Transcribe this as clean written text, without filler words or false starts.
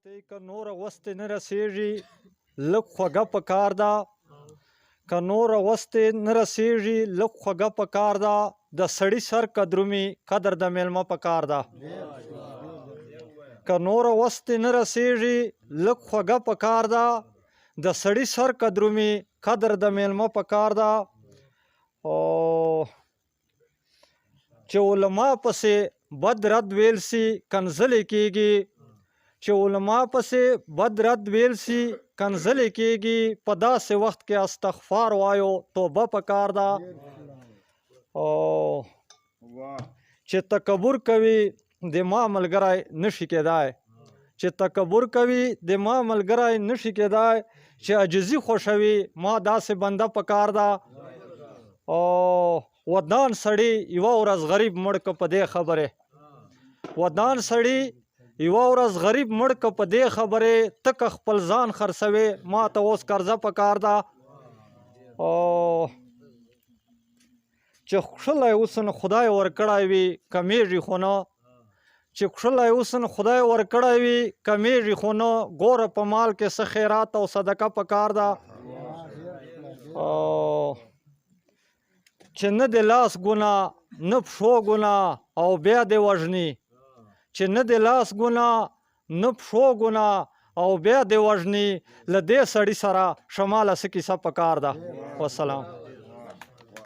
ته که نوره وستې نه رسېږي لږ خوږه پکار ده که نوره وستې نه رسېږي لږ خوږه پکار ده د سړي سر قدرومي قدر د میلمه پکار ده که نوره وستې نه رسېږي لږ خوږه پکار ده د سړي سر قدرومي قدر د میلمه پکار ده چې علما پسې بد رد ویل سي کنځلې کېږي چې علما پسې بد رد ویل سي کنځلې کېږي په داسې وخت کې استغفار وایو توبه پکار ده چې تکبر کوي د ما ملګری نشي کېدای چې تکبر کوي د ما ملګری نشي کېدای چې عاجزي خوښوي ما داسې بنده پکار ده ودان سړی یوه ورځ غریب مړ که په دې خبرې ودان سړی یوه ورځ غریب مړ که په دې خبرې تکه خپل ځان خرڅوي ما ته اوس قرضه پکار ده چې خوښلی اوسن خدای ورکړی وي کمیږي خو نه چې خوښلی اوسن خدای ورکړی وي کمیږي خو نه ګوره په مال کې څه خیرات او صدقه پکار ده چې نه د لاس ګناه نه پښو ګناه او بیا دې وژني چې نه د لاس ګناه نه پښو ګناه او بیا دې وژني له دې سړي سره شماله څه کیسه پکار ده والسلام